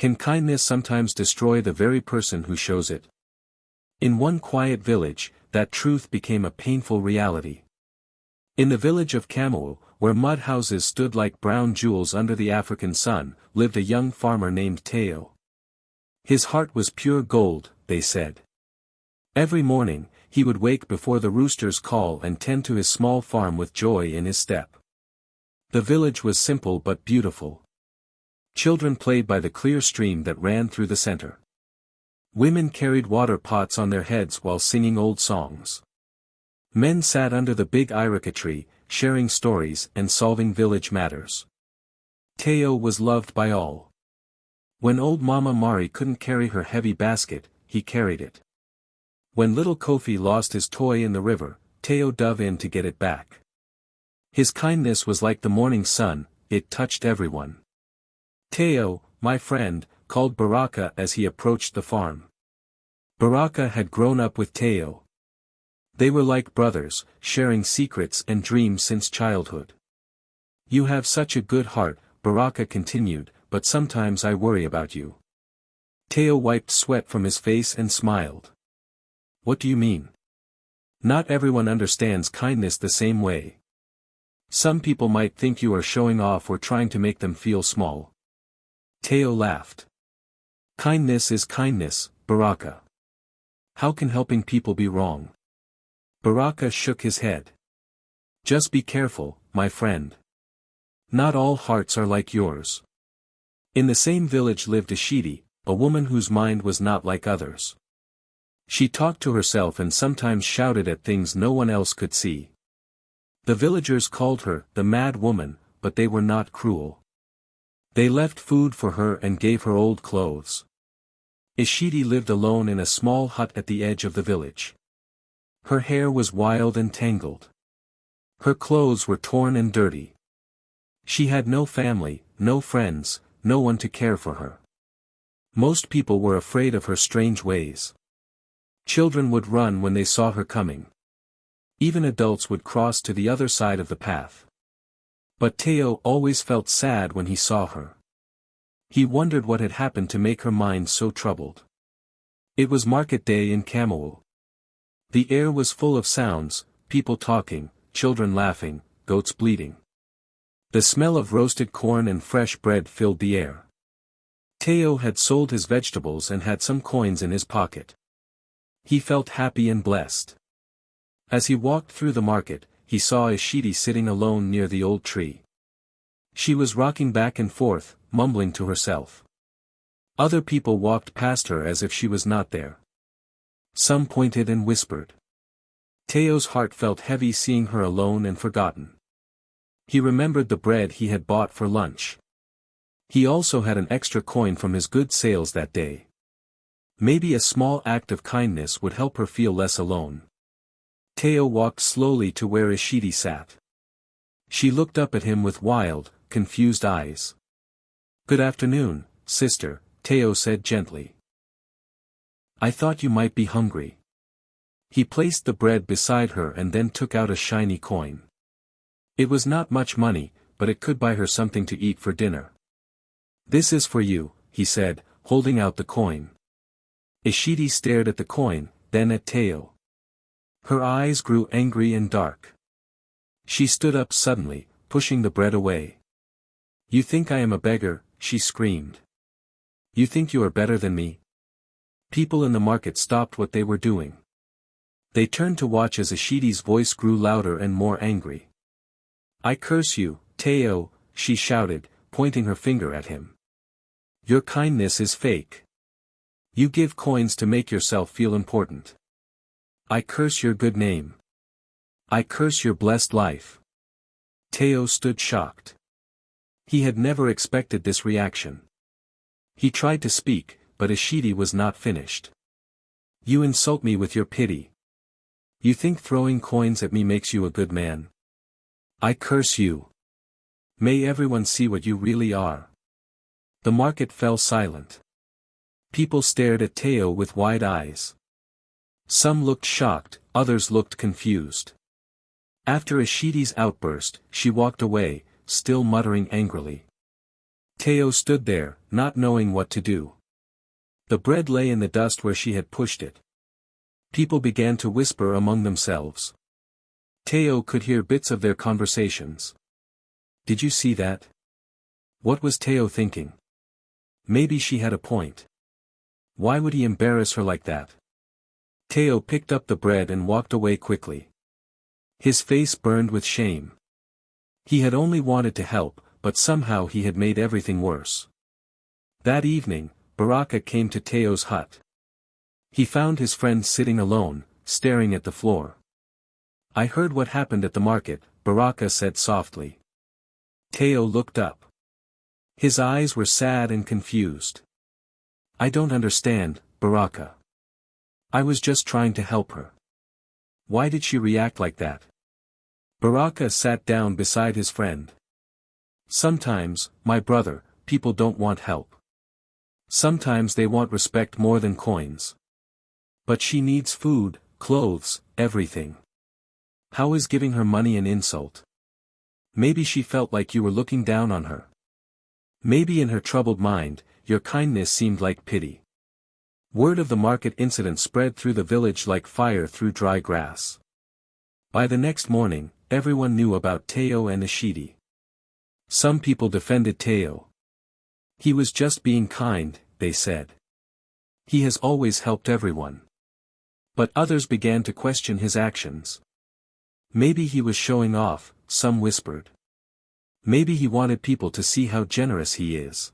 Can kindness sometimes destroy the very person who shows it? In one quiet village, that truth became a painful reality. In the village of Kamawu, where mud houses stood like brown jewels under the African sun, lived a young farmer named Tayeo. His heart was pure gold, they said. Every morning, he would wake before the roosters call and tend to his small farm with joy in his step. The village was simple but beautiful. Children played by the clear stream that ran through the center. Women carried water pots on their heads while singing old songs. Men sat under the big irika tree, sharing stories and solving village matters. Tayeo was loved by all. When old Mama Mari couldn't carry her heavy basket, he carried it. When little Kofi lost his toy in the river, Tayeo dove in to get it back. His kindness was like the morning sun, it touched everyone. Tayeo, my friend, called Baraka as he approached the farm. Baraka had grown up with Tayeo. They were like brothers, sharing secrets and dreams since childhood. You have such a good heart, Baraka continued, but sometimes I worry about you. Tayeo wiped sweat from his face and smiled. What do you mean? Not everyone understands kindness the same way. Some people might think you are showing off or trying to make them feel small. Tayeo laughed. Kindness is kindness, Baraka. How can helping people be wrong? Baraka shook his head. Just be careful, my friend. Not all hearts are like yours. In the same village lived Ishidi, a woman whose mind was not like others. She talked to herself and sometimes shouted at things no one else could see. The villagers called her the mad woman, but they were not cruel. They left food for her and gave her old clothes. Ishidi lived alone in a small hut at the edge of the village. Her hair was wild and tangled. Her clothes were torn and dirty. She had no family, no friends, no one to care for her. Most people were afraid of her strange ways. Children would run when they saw her coming. Even adults would cross to the other side of the path. But Tayeo always felt sad when he saw her. He wondered what had happened to make her mind so troubled. It was market day in Kamawu. The air was full of sounds, people talking, children laughing, goats bleating. The smell of roasted corn and fresh bread filled the air. Tayeo had sold his vegetables and had some coins in his pocket. He felt happy and blessed. As he walked through the market, he saw Ishidi sitting alone near the old tree. She was rocking back and forth, mumbling to herself. Other people walked past her as if she was not there. Some pointed and whispered. Tayo's heart felt heavy seeing her alone and forgotten. He remembered the bread he had bought for lunch. He also had an extra coin from his good sales that day. Maybe a small act of kindness would help her feel less alone. Tayeo walked slowly to where Ishidi sat. She looked up at him with wild, confused eyes. Good afternoon, sister, Tayeo said gently. I thought you might be hungry. He placed the bread beside her and then took out a shiny coin. It was not much money, but it could buy her something to eat for dinner. This is for you, he said, holding out the coin. Ishidi stared at the coin, then at Tayeo. Her eyes grew angry and dark. She stood up suddenly, pushing the bread away. You think I am a beggar, she screamed. You think you are better than me? People in the market stopped what they were doing. They turned to watch as Ishidi's voice grew louder and more angry. I curse you, Tayeo, she shouted, pointing her finger at him. Your kindness is fake. You give coins to make yourself feel important. I curse your good name. I curse your blessed life. Tayeo stood shocked. He had never expected this reaction. He tried to speak, but Ishidi was not finished. You insult me with your pity. You think throwing coins at me makes you a good man? I curse you. May everyone see what you really are. The market fell silent. People stared at Tayeo with wide eyes. Some looked shocked, others looked confused. After Ishidi's outburst, she walked away, still muttering angrily. Tayeo stood there, not knowing what to do. The bread lay in the dust where she had pushed it. People began to whisper among themselves. Tayeo could hear bits of their conversations. Did you see that? What was Tayeo thinking? Maybe she had a point. Why would he embarrass her like that? Tayeo picked up the bread and walked away quickly. His face burned with shame. He had only wanted to help, but somehow he had made everything worse. That evening, Baraka came to Tayeo's hut. He found his friend sitting alone, staring at the floor. I heard what happened at the market, Baraka said softly. Tayeo looked up. His eyes were sad and confused. I don't understand, Baraka. I was just trying to help her. Why did she react like that? Baraka sat down beside his friend. Sometimes, my brother, people don't want help. Sometimes they want respect more than coins. But she needs food, clothes, everything. How is giving her money an insult? Maybe she felt like you were looking down on her. Maybe in her troubled mind, your kindness seemed like pity. Word of the market incident spread through the village like fire through dry grass. By the next morning, everyone knew about Tayeo and Ishidi. Some people defended Tayeo. He was just being kind, they said. He has always helped everyone. But others began to question his actions. Maybe he was showing off, some whispered. Maybe he wanted people to see how generous he is.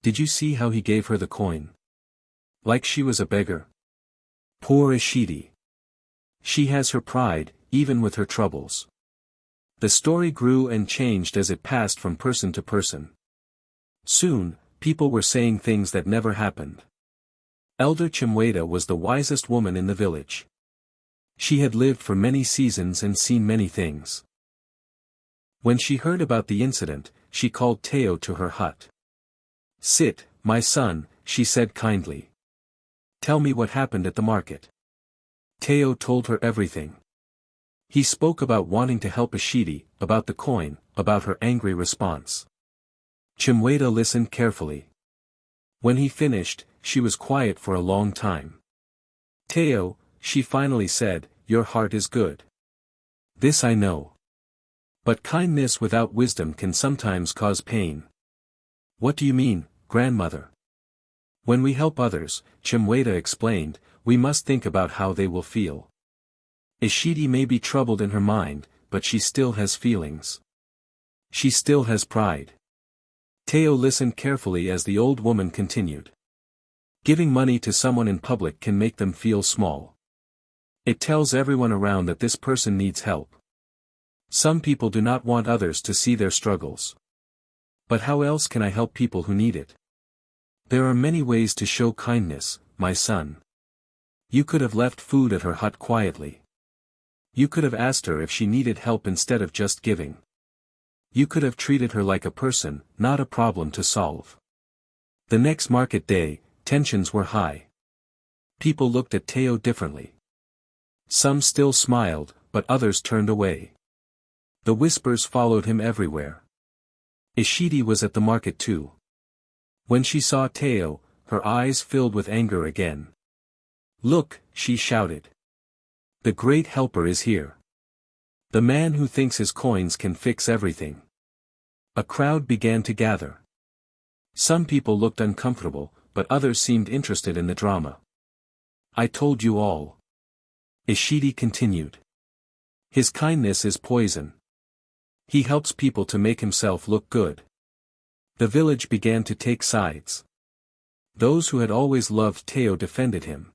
Did you see how he gave her the coin? Like she was a beggar. Poor Ishidi. She has her pride, even with her troubles. The story grew and changed as it passed from person to person. Soon, people were saying things that never happened. Elder Chimweta was the wisest woman in the village. She had lived for many seasons and seen many things. When she heard about the incident, she called Tayeo to her hut. Sit, my son, she said kindly. Tell me what happened at the market. Tayeo told her everything. He spoke about wanting to help Ishidi, about the coin, about her angry response. Chimweta listened carefully. When he finished, she was quiet for a long time. Tayeo, she finally said, your heart is good. This I know. But kindness without wisdom can sometimes cause pain. What do you mean, grandmother? When we help others, Chimweta explained, we must think about how they will feel. Ishidi may be troubled in her mind, but she still has feelings. She still has pride. Tayeo listened carefully as the old woman continued. Giving money to someone in public can make them feel small. It tells everyone around that this person needs help. Some people do not want others to see their struggles. But how else can I help people who need it? There are many ways to show kindness, my son. You could have left food at her hut quietly. You could have asked her if she needed help instead of just giving. You could have treated her like a person, not a problem to solve. The next market day, tensions were high. People looked at Tayeo differently. Some still smiled, but others turned away. The whispers followed him everywhere. Ishidi was at the market too. When she saw Tayeo, her eyes filled with anger again. Look, she shouted. The great helper is here. The man who thinks his coins can fix everything. A crowd began to gather. Some people looked uncomfortable, but others seemed interested in the drama. I told you all. Ishidi continued. His kindness is poison. He helps people to make himself look good. The village began to take sides. Those who had always loved Tayeo defended him.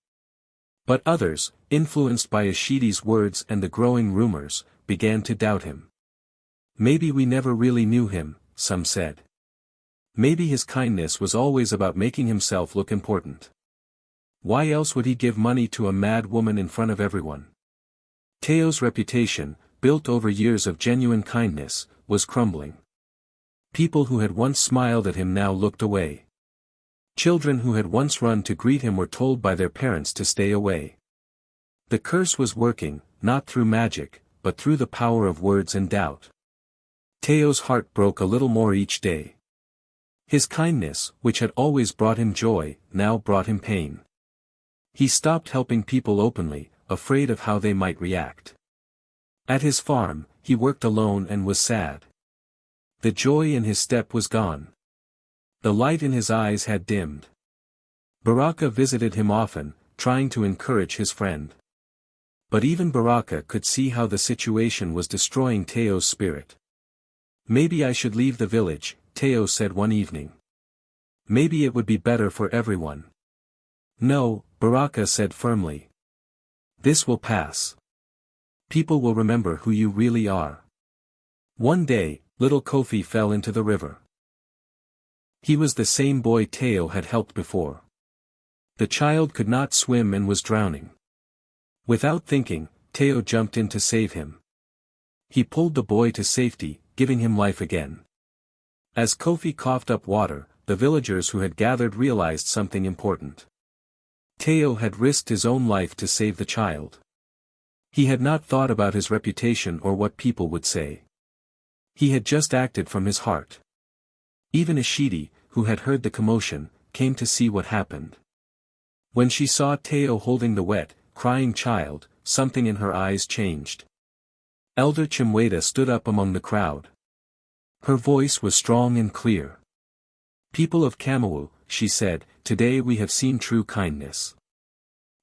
But others, influenced by Ishidi's words and the growing rumors, began to doubt him. Maybe we never really knew him, some said. Maybe his kindness was always about making himself look important. Why else would he give money to a mad woman in front of everyone? Tayeo's reputation, built over years of genuine kindness, was crumbling. People who had once smiled at him now looked away. Children who had once run to greet him were told by their parents to stay away. The curse was working, not through magic, but through the power of words and doubt. Tayeo's heart broke a little more each day. His kindness, which had always brought him joy, now brought him pain. He stopped helping people openly, afraid of how they might react. At his farm, he worked alone and was sad. The joy in his step was gone. The light in his eyes had dimmed. Baraka visited him often, trying to encourage his friend. But even Baraka could see how the situation was destroying Tayeo's spirit. "Maybe I should leave the village," Tayeo said one evening. "Maybe it would be better for everyone." "No," Baraka said firmly. "This will pass. People will remember who you really are." One day, little Kofi fell into the river. He was the same boy Tayeo had helped before. The child could not swim and was drowning. Without thinking, Tayeo jumped in to save him. He pulled the boy to safety, giving him life again. As Kofi coughed up water, the villagers who had gathered realized something important. Tayeo had risked his own life to save the child. He had not thought about his reputation or what people would say. He had just acted from his heart. Even Ishidi, who had heard the commotion, came to see what happened. When she saw Tayeo holding the wet, crying child, something in her eyes changed. Elder Chimweta stood up among the crowd. Her voice was strong and clear. "People of Kamawu," she said, "today we have seen true kindness.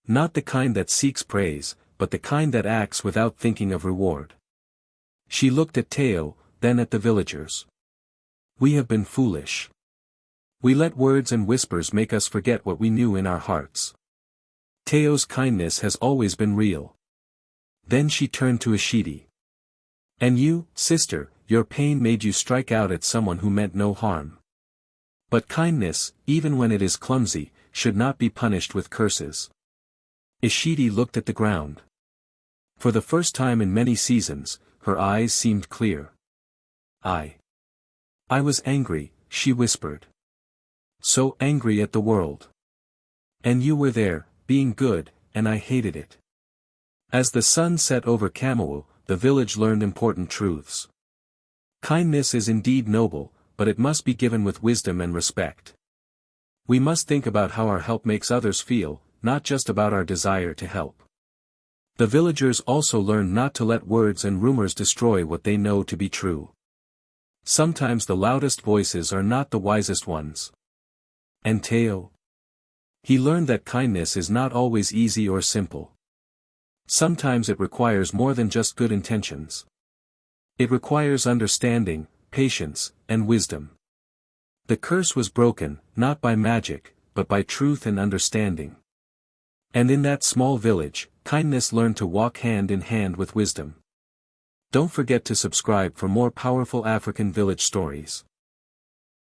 Not the kind that seeks praise, but the kind that acts without thinking of reward." She looked at Tayeo, then at the villagers. "We have been foolish. We let words and whispers make us forget what we knew in our hearts. Tayeo's kindness has always been real." Then she turned to Ishidi. "And you, sister, your pain made you strike out at someone who meant no harm. But kindness, even when it is clumsy, should not be punished with curses." Ishidi looked at the ground. For the first time in many seasons, her eyes seemed clear. I was angry," she whispered. "So angry at the world. And you were there, being good, and I hated it." As the sun set over Kamawu, the village learned important truths. Kindness is indeed noble, but it must be given with wisdom and respect. We must think about how our help makes others feel, not just about our desire to help. The villagers also learned not to let words and rumors destroy what they know to be true. Sometimes the loudest voices are not the wisest ones. And Tayeo? He learned that kindness is not always easy or simple. Sometimes it requires more than just good intentions. It requires understanding, patience, and wisdom. The curse was broken, not by magic, but by truth and understanding. And in that small village, kindness learned to walk hand in hand with wisdom. Don't forget to subscribe for more powerful African village stories.